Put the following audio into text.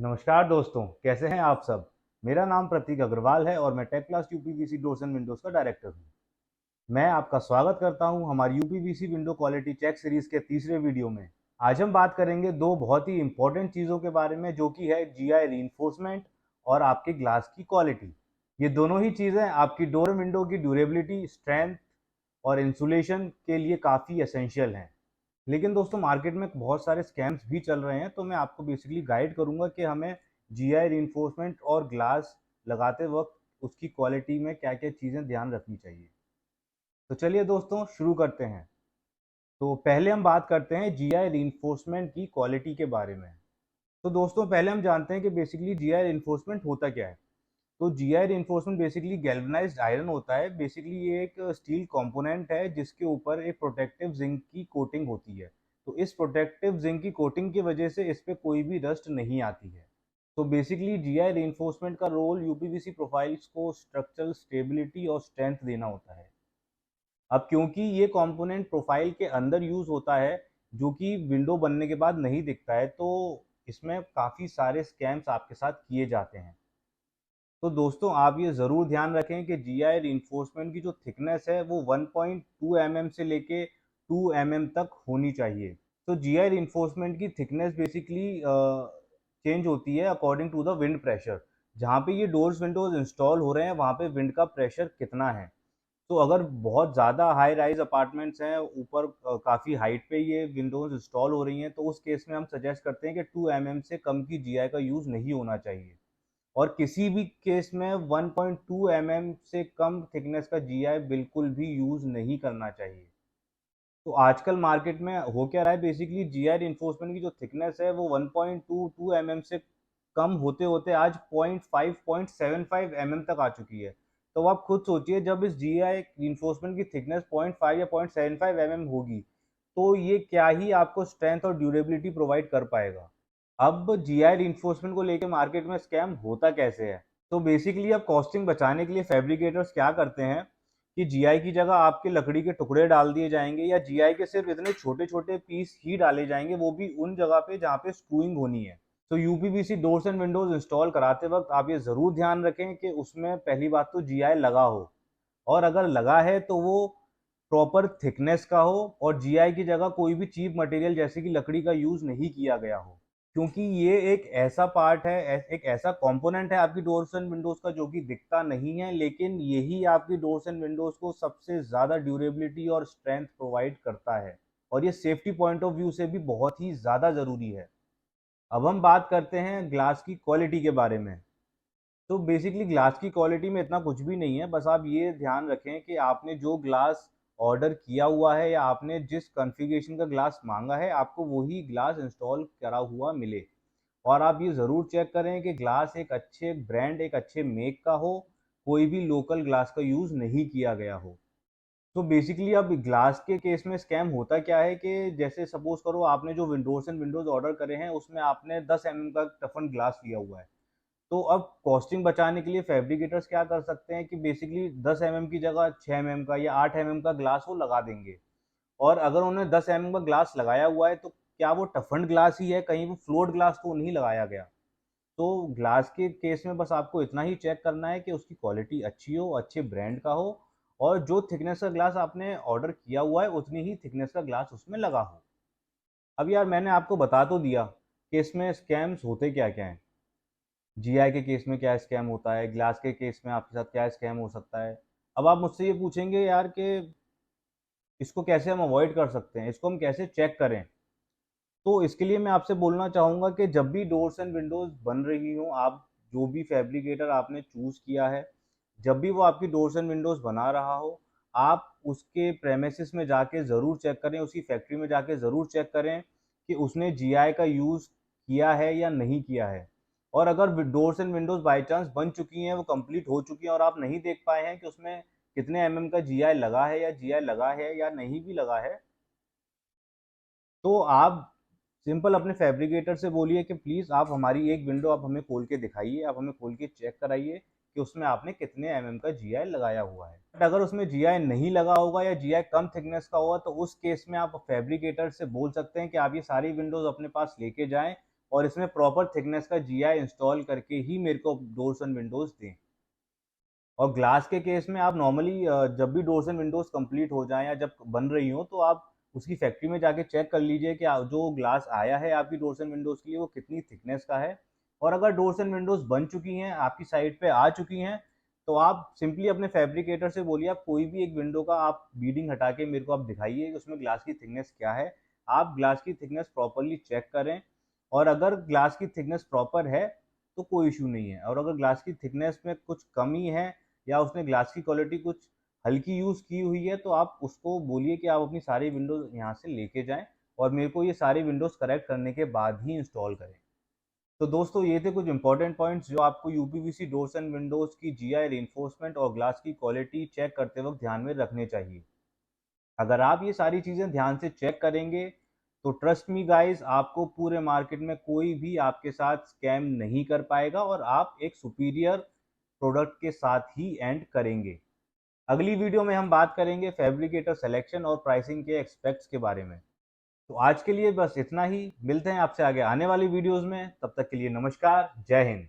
नमस्कार दोस्तों, कैसे हैं आप सब। मेरा नाम प्रतीक अग्रवाल है और मैं tech class UPVC doors and windows का डायरेक्टर हूं। मैं आपका स्वागत करता हूं हमारी UPVC window quality check series के तीसरे वीडियो में। आज हम बात करेंगे दो बहुत ही इंपॉर्टेंट चीज़ों के बारे में, जो कि है जीआई रीइंफोर्समेंट और आपके ग्लास की क्वालिटी। ये दोनों ही चीज़ें आपकी डोर विंडो की ड्यूरेबिलिटी, स्ट्रेंथ और इंसुलेशन के लिए काफ़ी एसेंशियल हैं। लेकिन दोस्तों, मार्केट में बहुत सारे स्कैम्स भी चल रहे हैं, तो मैं आपको बेसिकली गाइड करूंगा कि हमें जीआई रीइंफोर्समेंट और ग्लास लगाते वक्त उसकी क्वालिटी में क्या क्या चीज़ें ध्यान रखनी चाहिए। तो चलिए दोस्तों, शुरू करते हैं। तो पहले हम बात करते हैं जीआई रीइंफोर्समेंट की क्वालिटी के बारे में। तो दोस्तों, पहले हम जानते हैं कि बेसिकली जीआई रीइंफोर्समेंट होता क्या है। तो GI reinforcement basically galvanised iron होता है। बेसिकली ये एक स्टील कंपोनेंट है जिसके ऊपर एक प्रोटेक्टिव जिंक की कोटिंग होती है। तो इस प्रोटेक्टिव जिंक की कोटिंग की वजह से इस पे कोई भी रस्ट नहीं आती है। तो बेसिकली जीआई रीइंफोर्समेंट का रोल यूपीवीसी प्रोफाइल्स को स्ट्रक्चरल स्टेबिलिटी और स्ट्रेंथ देना होता है। अब क्योंकि ये कंपोनेंट प्रोफाइल के अंदर यूज होता है, जो कि विंडो बनने के बाद नहीं दिखता है, तो इसमें काफ़ी सारे स्कैम्स आपके साथ किए जाते हैं। तो दोस्तों, आप ये ज़रूर ध्यान रखें कि जीआई रीइंफोर्समेंट की जो थिकनेस है वो 1.2 mm से लेके 2 mm तक होनी चाहिए। तो जीआई रीइंफोर्समेंट की थिकनेस बेसिकली चेंज होती है according to the wind pressure. जहाँ पे ये डोर्स विंडोज इंस्टॉल हो रहे हैं वहाँ पे विंड का प्रेशर कितना है। तो अगर बहुत ज़्यादा हाई राइज अपार्टमेंट्स हैं, ऊपर काफ़ी हाइट पे ये विंडोज इंस्टॉल हो रही हैं, तो उस केस में हम सजेस्ट करते हैं कि 2 mm से कम की जीआई का यूज़ नहीं होना चाहिए। और किसी भी केस में 1.2 mm से कम थिकनेस का जीआई बिल्कुल भी यूज़ नहीं करना चाहिए। तो आजकल मार्केट में हो क्या रहा है, बेसिकली जीआई रिइंफोर्समेंट की जो थिकनेस है वो 1.22 mm से कम होते होते आज 0.5 0.75 mm तक आ चुकी है। तो आप खुद सोचिए, जब इस जीआई रिइंफोर्समेंट की थिकनेस 0.5 या 0.75 mm होगी, तो ये क्या ही आपको स्ट्रेंथ और ड्यूरेबिलिटी प्रोवाइड कर पाएगा। अब जीआई रिइंफोर्समेंट को लेके मार्केट में स्कैम होता कैसे है। तो बेसिकली अब कॉस्टिंग बचाने के लिए फैब्रिकेटर्स क्या करते हैं कि जीआई की जगह आपके लकड़ी के टुकड़े डाल दिए जाएंगे, या जीआई के सिर्फ इतने छोटे छोटे पीस ही डाले जाएंगे, वो भी उन जगह पे जहाँ पे स्क्रूइंग होनी है। तो UPVC doors and Windows install कराते वक्त आप ये जरूर ध्यान रखें कि उसमें पहली बात तो जीआई लगा हो, और अगर लगा है तो वो प्रॉपर थिकनेस का हो, और जीआई की जगह कोई भी चीप मटेरियल जैसे कि लकड़ी का यूज नहीं किया गया हो। क्योंकि ये एक ऐसा पार्ट है, एक ऐसा कंपोनेंट है आपकी डोर्स एंड विंडोज का, जो कि दिखता नहीं है, लेकिन यही आपकी डोर्स एंड विंडोज को सबसे ज़्यादा ड्यूरेबिलिटी और स्ट्रेंथ प्रोवाइड करता है। और ये सेफ्टी पॉइंट ऑफ व्यू से भी बहुत ही ज़्यादा ज़रूरी है। अब हम बात करते हैं ग्लास की क्वालिटी के बारे में। तो बेसिकली ग्लास की क्वालिटी में इतना कुछ भी नहीं है, बस आप ये ध्यान रखें कि आपने जो ग्लास ऑर्डर किया हुआ है, या आपने जिस कॉन्फ़िगरेशन का ग्लास मांगा है, आपको वही ग्लास इंस्टॉल करा हुआ मिले। और आप ये ज़रूर चेक करें कि ग्लास एक अच्छे ब्रांड, एक अच्छे मेक का हो, कोई भी लोकल ग्लास का यूज़ नहीं किया गया हो। तो बेसिकली अब ग्लास के केस में स्कैम होता क्या है कि जैसे सपोज करो आपने जो विंडोज एंड विंडोज ऑर्डर करे हैं, उसमें आपने 10 mm का टफन ग्लास लिया हुआ है। तो अब कॉस्टिंग बचाने के लिए फैब्रिकेटर्स क्या कर सकते हैं कि बेसिकली 10 mm की जगह 6 mm का या 8 mm का ग्लास वो लगा देंगे। और अगर उन्होंने 10 mm का ग्लास लगाया हुआ है, तो क्या वो टफन ग्लास ही है, कहीं वो फ्लोट ग्लास तो नहीं लगाया गया। तो ग्लास के केस में बस आपको इतना ही चेक करना है कि उसकी क्वालिटी अच्छी हो, अच्छे ब्रांड का हो, और जो थिकनेस का ग्लास आपने ऑर्डर किया हुआ है उतनी ही थिकनेस का ग्लास उसमें लगा हो। अब यार, मैंने आपको बता तो दिया कि इसमें स्कैम्स होते क्या क्या हैं। जीआई के केस में क्या स्कैम होता है, ग्लास के केस में आपके साथ क्या स्कैम हो सकता है। अब आप मुझसे ये पूछेंगे यार कि इसको कैसे हम अवॉइड कर सकते हैं, इसको हम कैसे चेक करें। तो इसके लिए मैं आपसे बोलना चाहूँगा कि जब भी डोर्स एंड विंडोज़ बन रही हों, आप जो भी फैब्रिकेटर आपने चूज़ किया है, जब भी वो आपकी डोर्स एंड विंडोज़ बना रहा हो, आप उसके प्रेमिसेस में जाके ज़रूर चेक करें, उसकी फैक्ट्री में जाके ज़रूर चेक करें कि उसने जीआई का यूज़ किया है या नहीं किया है। और अगर doors and Windows by chance बन चुकी हैं, वो कंप्लीट हो चुकी हैं, और आप नहीं देख पाए हैं कि उसमें कितने एमएम का जीआई लगा है, या जीआई लगा है या नहीं भी लगा है, तो आप सिंपल अपने फैब्रिकेटर से बोलिए कि प्लीज़ आप हमारी एक विंडो आप हमें खोल के दिखाइए, आप हमें खोल के चेक कराइए कि उसमें आपने कितने एमएम का जीआई लगाया हुआ है। बट अगर उसमें जीआई नहीं लगा होगा, या जीआई कम थिकनेस का होगा, तो उस केस में आप फैब्रिकेटर से बोल सकते हैं कि आप ये सारी विंडोज़ अपने पास लेके जाएं, और इसमें प्रॉपर थिकनेस का जीआई इंस्टॉल करके ही मेरे को डोर्स एंड विंडोज़ दें। और ग्लास के केस में आप नॉर्मली जब भी डोर्स एंड विंडोज़ कंप्लीट हो जाएँ या जब बन रही हो तो आप उसकी फैक्ट्री में जाके चेक कर लीजिए कि जो ग्लास आया है आपकी डोर्स एंड विंडोज़ के लिए वो कितनी थिकनेस का है। और अगर डोर्स एंड विंडोज़ बन चुकी हैं, आपकी साइट पे आ चुकी हैं, तो आप सिंपली अपने फैब्रिकेटर से बोलिए आप कोई भी एक विंडो का आप बीडिंग हटा के मेरे को आप दिखाइए कि उसमें ग्लास की थिकनेस क्या है। आप ग्लास की थिकनेस प्रॉपर्ली चेक करें और अगर ग्लास की थिकनेस प्रॉपर है तो कोई इश्यू नहीं है, और अगर ग्लास की थिकनेस में कुछ कमी है या उसने ग्लास की क्वालिटी कुछ हल्की यूज़ की हुई है तो आप उसको बोलिए कि आप अपनी सारी विंडोज़ यहाँ से लेके जाएँ और मेरे को ये सारी विंडोज़ करेक्ट करने के बाद ही इंस्टॉल करें। तो दोस्तों ये थे कुछ इंपॉर्टेंट पॉइंट्स जो आपको यूपीवीसी डोर्स एंड विंडोज़ की जीआई रीइंफोर्समेंट और ग्लास की क्वालिटी चेक करते वक्त ध्यान में रखने चाहिए। अगर आप ये सारी चीज़ें ध्यान से चेक करेंगे तो ट्रस्ट मी गाइस, आपको पूरे मार्केट में कोई भी आपके साथ स्कैम नहीं कर पाएगा और आप एक सुपीरियर प्रोडक्ट के साथ ही एंड करेंगे। अगली वीडियो में हम बात करेंगे फैब्रिकेटर सिलेक्शन और प्राइसिंग के एक्सपेक्ट्स के बारे में। तो आज के लिए बस इतना ही, मिलते हैं आपसे आगे आने वाली वीडियोस में, तब तक के लिए नमस्कार, जय हिंद।